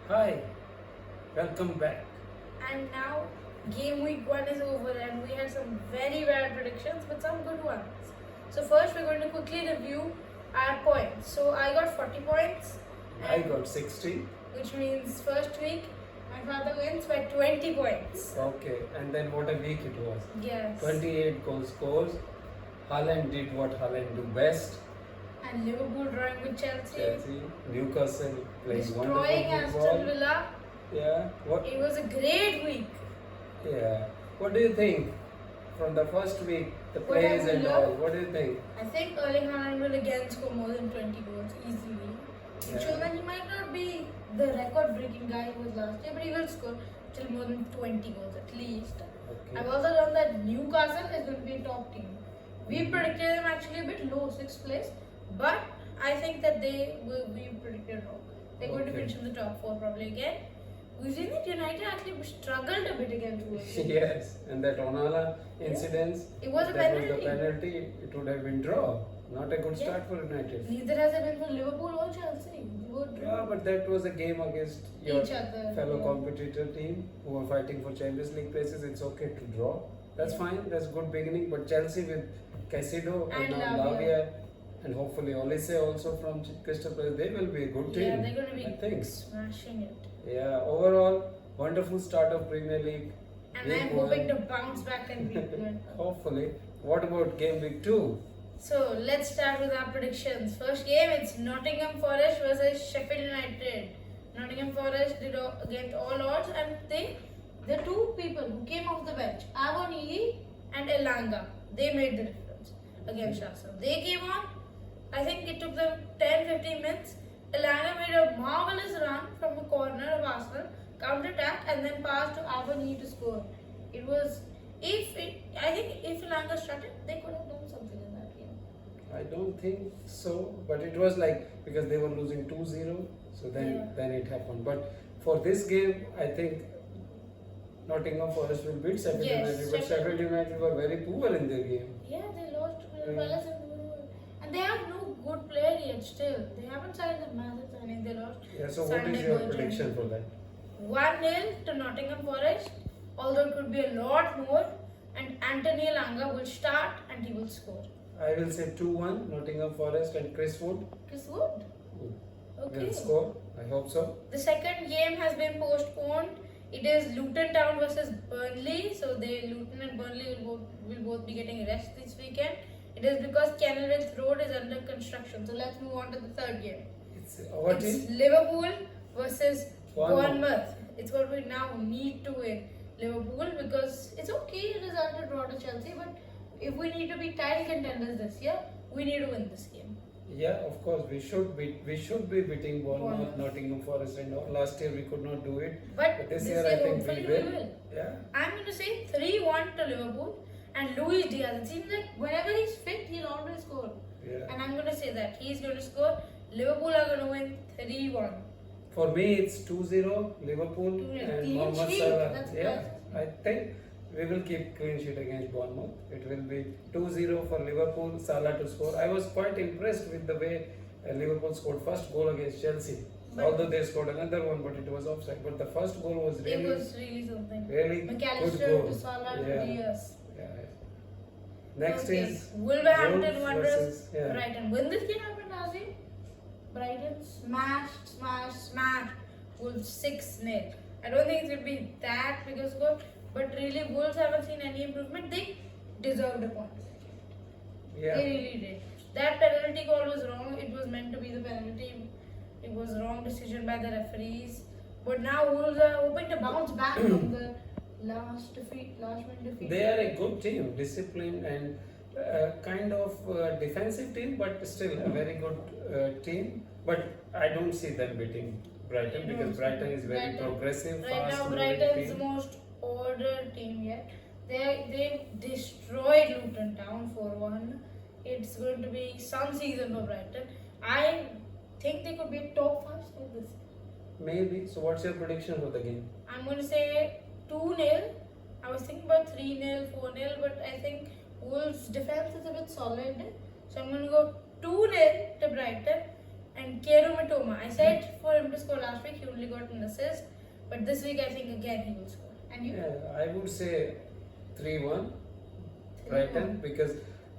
Hi, welcome back. And now game week 1 is over and we had some very bad predictions but some good ones. So first we're going to quickly review our points. So I got 40 points. I got 60. Which means first week my father wins by 20 points. Okay, and then what a week it was. Yes. 28 goal scores. Haaland did what Haaland do best. And Liverpool drawing with Chelsea. Newcastle playing Destroying wonderful Aston football. Villa. Yeah. What? It was a great week. Yeah. What do you think from the first week, the What plays have we and all? learned? What do you think? I think Erling Haaland will again score more than 20 goals easily. It shows that he might not be the record-breaking guy he was last year, but he will score still more than 20 goals at least. Okay. I've also learned that Newcastle is going to be a top team. We predicted them actually a bit low, 6th place, but I think that they will be predicted wrong. They're going to Okay. finish in the top 4 probably again. We've seen that United actually struggled a bit against Wolves. Yes, and that Onana incident. It was a that was the penalty. penalty. It would have been draw. Not a good start for United. Neither has it been for Liverpool or Chelsea. Good Yeah, but that was a game against your Each other, fellow yeah. competitor team who were fighting for Champions League places. It's okay to draw. That's Yeah. fine. That's good beginning. But Chelsea with Caicedo and And now Lavia. Lavia and hopefully Olise also from Crystal Palace, they will be a good team. Yeah, they're going to be I think. smashing it. Yeah. Overall, wonderful start of Premier League. And Week I'm hoping to one. bounce back and beat them. Hopefully. What about game week 2? So let's start with our predictions. First game, it's Nottingham Forest versus Sheffield United. Nottingham Forest did against all odds, and the two people who came off the bench, Avonigi and Elanga, they made the difference against Arsenal. They came on. I think it took them 10-15 minutes. Elanga made a marvelous run from a corner of Arsenal, counter attack, and then passed to Avonigi to score. It was I think if Elanga started, they could have done something in that game. I don't think so, but it was like because they were losing 2-0, so then it happened. But for this game, I think Nottingham Forest will beat Sheffield Yes, United, but Sheffield- Sheffield United were very poor in their game. Yeah, they lost to Yeah. Palace and they have no good player yet still. They haven't signed a massive signing, they lost. Yeah, so what is Sunday your Boy prediction for that? 1-0 to Nottingham Forest, although it could be a lot more, and Anthony Elanga will start and he will score. I will say 2-1 Nottingham Forest and Chris Wood Chris Wood? Okay. will score. I hope so. The second game has been postponed. It is Luton Town versus Burnley. So Luton and Burnley will both be getting rest this weekend. It is because Kenilworth Road is under construction. So let's move on to the third game. It's what It's is Liverpool versus Bournemouth. Bournemouth. It's what we now need to win. Liverpool, because it's okay result to draw to Chelsea, but if we need to be title contenders this year, we need to win this game. Yeah, of course we should be beating Bournemouth, Bournemouth. Nottingham Forest, and all. Last year we could not do it, But this this year year I think hopefully we will. Yeah. I'm going to say 3-1 to Liverpool, and Luis Diaz. It seems like whenever he's fit, he'll always score. Yeah. And I'm going to say that he's going to score. Liverpool are going to win 3-1. For me, it's 2-0 Liverpool 2-0. and Clean Mohamed sheet. Salah. That's Yeah, class. I think we will keep clean sheet against Bournemouth. It will be 2-0 for Liverpool, Salah to score. I was quite impressed with the way Liverpool scored first goal against Chelsea. But- Although they scored another one, but it was offside. But the first goal was It really, was really something. really good McAllister goal. to Salah to Yeah. Diaz. Yeah. Next Okay. is Wolverhampton Wolves Wanderers versus- yeah. Brighton. When this game happened, Nazi, Brighton smashed Wolves 6-0. I don't think it will be that big a score, but really Wolves haven't seen any improvement. They deserved a point. Yeah. They really did. That penalty call was wrong. It was meant to be the penalty. It was wrong decision by the referees. But now Wolves are hoping to bounce back from the last minute defeat. They are a good team, disciplined and kind of defensive team, but still a very good team. But I don't see them beating Brighton You because don't Brighton see is very Brighton. progressive, Right fast now, moving Brighton's the team. most ordered team yet. They destroyed Luton Town 4-1. It's going to be some season for Brighton. I think they could be a top 5 side this year. Maybe. So, what's your prediction for the game? I'm going to say 2-0. I was thinking about 3-0, 4-0, but I think Wolves' defense is a bit solid. So I'm going to go 2-0 to Brighton. And Keru Mitoma, I said for him to score last week, he only got an assist. But this week, I think again he will score. And you? Yeah, I would say 3-1 Brighton, because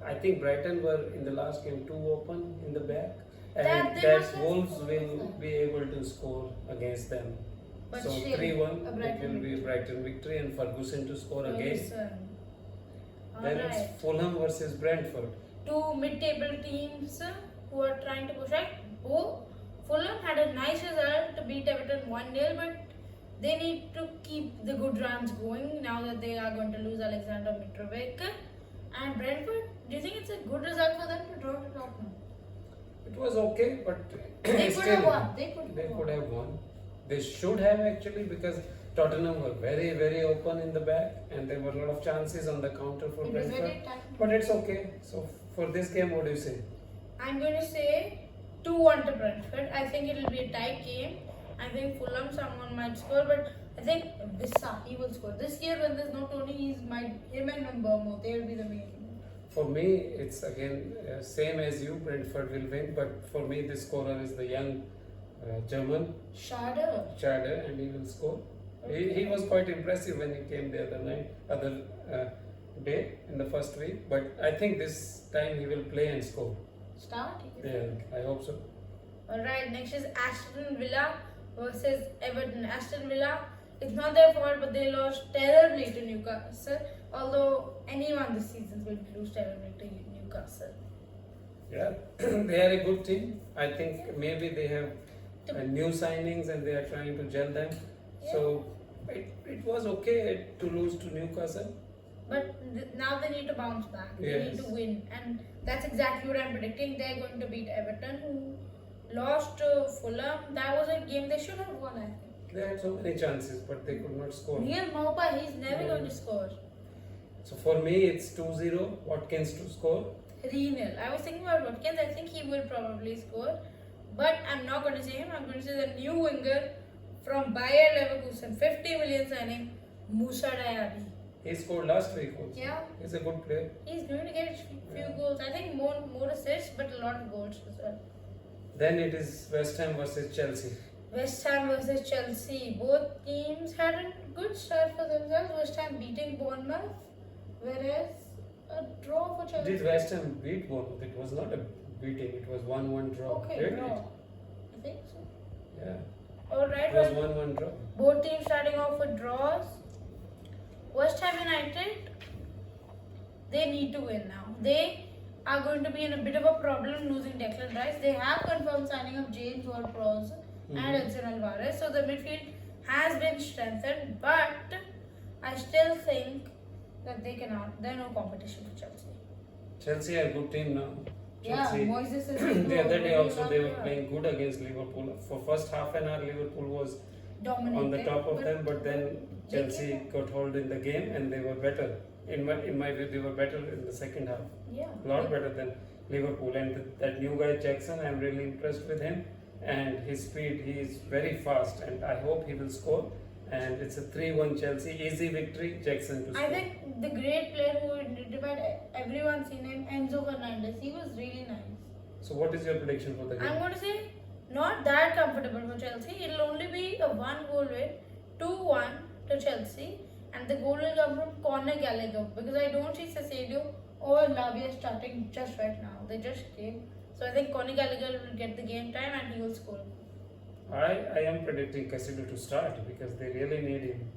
I think Brighton were in the last game too open in the back, and They that must have Wolves scored will also. be able to score against them. But So still, 3-1, a it Brighton will be a victory. Brighton victory, and Ferguson to score again. Ferguson. Then Alright. it's Fulham versus Brentford. Two mid-table teams who are trying to push out. Fulham had a nice result to beat Everton 1-0, but they need to keep the good runs going now that they are going to lose Alexander Mitrovic. And Brentford, do you think it's a good result for them to draw to Tottenham? It was okay, but They could still, have won. They they could have won. They should have actually, because Tottenham were very, very open in the back, and there were a lot of chances on the counter for It was Brentford. very tight. But it's okay. So for this game, what do you say? I'm going to say 2-1 to Brentford. I think it will be a tight game. I think Fulham, someone might score, but I think Vissa, he will score. This year, when there's no Tony, him and Mbeumo, they will be the main. For me, it's again same as you. Brentford will win, but for me, the scorer is the young German Schade. Chad, and he will score. He was quite impressive when he came the other day in the first week. But I think this time he will play and score. Start. Yeah, I hope so. Alright, next is Aston Villa versus Everton. Aston Villa, it's not their fault, but they lost terribly to Newcastle. Although anyone this season will lose terribly to Newcastle. Yeah, they are a good team. I think maybe they have new signings and they are trying to gel them. So it was okay to lose to Newcastle. But now they need to bounce back. They need Yes. to win. And that's exactly what I'm predicting. They're going to beat Everton, who lost to Fulham. That was a game they should have won, I think. They had so many chances, but they could not score. Neil Maupa, he's never going to score. So for me, it's 2-0. Watkins to score. 3-0. I was thinking about Watkins. I think he will probably score. But I'm not going to say him. I'm going to say the new winger from Bayer Leverkusen. 50 million signing, Musa Diaby. He scored last week also. Yeah. He's a good player. He's going to get a few goals. I think more assists, but a lot of goals as well. Then it is West Ham versus Chelsea. West Ham versus Chelsea. Both teams had a good start for themselves. West Ham beating Bournemouth, whereas a draw for Chelsea. Did West Ham beat Bournemouth? It was not a beating. It was 1-1 draw. Okay, Did draw. it? I think so. Yeah. Alright, It was well, 1-1 draw. both teams starting off with draws. West Ham United, they need to win now. They are going to be in a bit of a problem losing Declan Rice. They have confirmed signing of James Ward-Prowse and Edson Alvarez. So the midfield has been strengthened, but I still think that they cannot. There's no competition for Chelsea. Chelsea are a good team now. Yeah, Chelsea. Moises is The other day also they were playing good against Liverpool. For first half an hour, Liverpool was dominated, on the top of but them, but then they Chelsea came got hold in the game and they were better. In my view, they were better in the second half. Yeah. A lot better than Liverpool. And that new guy Jackson, I'm really impressed with him and his speed. He is very fast, and I hope he will score. And it's a 3-1 Chelsea, easy victory. Jackson to score. I think the great player who despite everyone's seen him, Enzo Fernandez, he was really nice. So, what is your prediction for the game? I'm going to say not that comfortable for Chelsea. It'll only be a 1-goal win, 2-1 to Chelsea, and the goal will come from Conor Gallagher because I don't see Caicedo or Lavia starting just right now. They just came. So I think Conor Gallagher will get the game time and he will score. I am predicting Caicedo to start because they really need him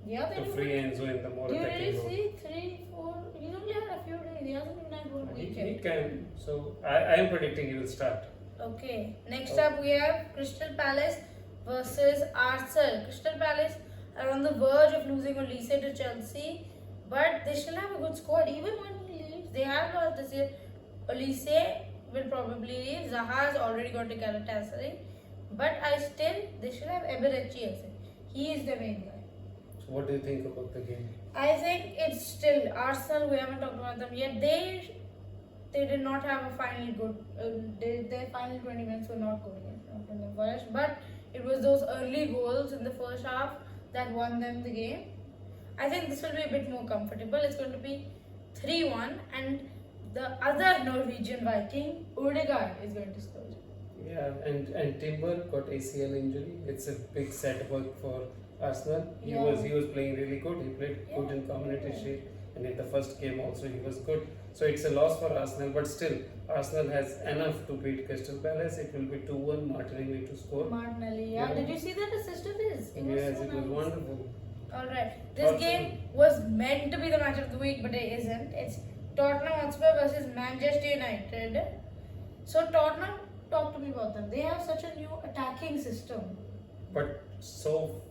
Yeah, they to do. free Enzo in the more Do you really attacking role. see 3, 4? He's only had a few days. He hasn't even had 1 He weekend. can. So I am predicting he will start. Okay, next up we have Crystal Palace versus Arsenal. Crystal Palace are on the verge of losing Olise to Chelsea, but they still have a good squad. Even when he leaves, they have lost this year. Olise will probably leave. Zaha has already gone to Galatasaray, but they still have Eberechi as it. He is the main guy. So what do you think about the game? I think it's still Arsenal. We haven't talked about them yet. They did not have a final good. Their final 20 minutes were not good against Nottingham Forest, but it was those early goals in the first half that won them the game. I think this will be a bit more comfortable. It's going to be 3-1, and the other Norwegian Viking, Odegaard, is going to score. Yeah, and Timber got ACL injury. It's a big setback for Arsenal. He Yeah. was playing really good. He played good in Community Yeah. Shield, and in the first game also he was good. So it's a loss for Arsenal, but still Arsenal has enough to beat Crystal Palace. It will be 2-1. Martinelli to score. Martinelli, yeah. Yeah. Did you see that assist of his? It was Yes, so it was nice. wonderful. Alright, this Thoughts game was meant to be the match of the week, but it isn't. It's Tottenham Hotspur versus Manchester United. So Tottenham, talk to me about them. They have such a new attacking system. But so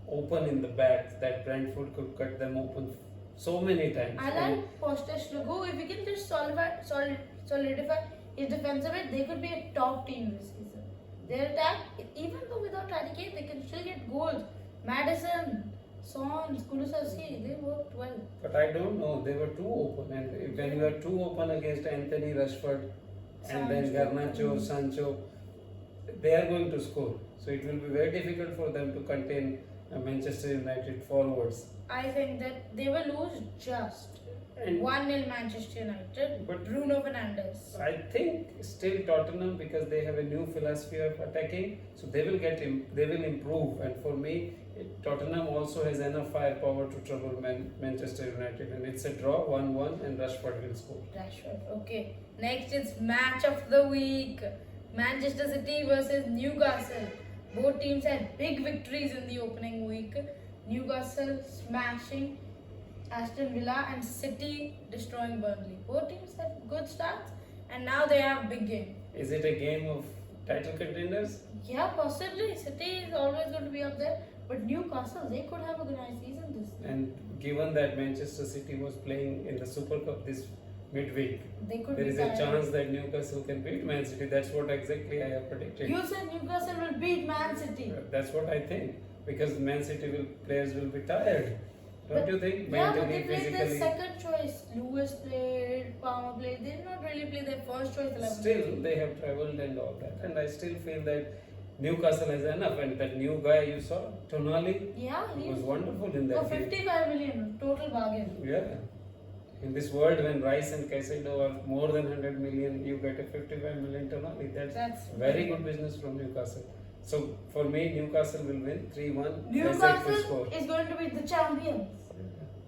open in the back that Brentford could cut them open so many times. I like Postecoglou. If we can just solidify his defensive end, they could be a top team this season. Their attack, even though without Harry Kane, they can still get goals. Madison, Son, Kulusevski, they worked well. But I don't know, they were too open, and when you are too open against Anthony Rashford and then Sancho. Garnacho, Sancho, they are going to score. So it will be very difficult for them to contain Manchester United forwards. I think that they will lose just And 1-0 Manchester United. But- Bruno Fernandes. I think still Tottenham, because they have a new philosophy of attacking, so they will they will improve. And for me, Tottenham also has enough firepower to trouble Manchester United, and it's a draw 1-1, and Rashford will score. Rashford. Okay. Next, it's match of the week. Manchester City versus Newcastle. Both teams had big victories in the opening week. Newcastle smashing Aston Villa and City destroying Burnley. Both teams had good starts and now they have big game. Is it a game of title contenders? Yeah, possibly. City is always going to be up there. But Newcastle, they could have a good nice season this year. And given that Manchester City was playing in the Super Cup this midweek, They could there be is a tired. chance that Newcastle can beat Man City. That's what exactly I have predicted. You said Newcastle will beat Man City. That's what I think, because Man City players will be tired. Don't But- you think? Yeah, but they Mentally, played their physically. second choice. Lewis played, Palmer played. They did not really play their first choice 11. Still, they have travelled and all that, and I still feel that Newcastle has enough. And that new guy you saw, Tonali, Yeah, he was wonderful in for that game. 55 million total bargain. Yeah. In this world, when Rice and Caicedo are more than 100 million, you get a 55 million Tonali. That's very good business from Newcastle. So for me, Newcastle will win 3-1. Newcastle is going to be the champions.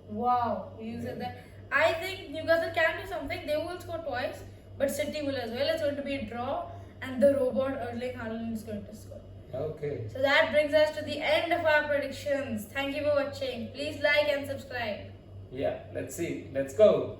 Wow, you said that. I think Newcastle can do something. They will score twice, but City will as well. It's going to be a draw, and the robot Erling Haaland is going to score. Okay. So that brings us to the end of our predictions. Thank you for watching. Please like and subscribe. Yeah, let's see. Let's go.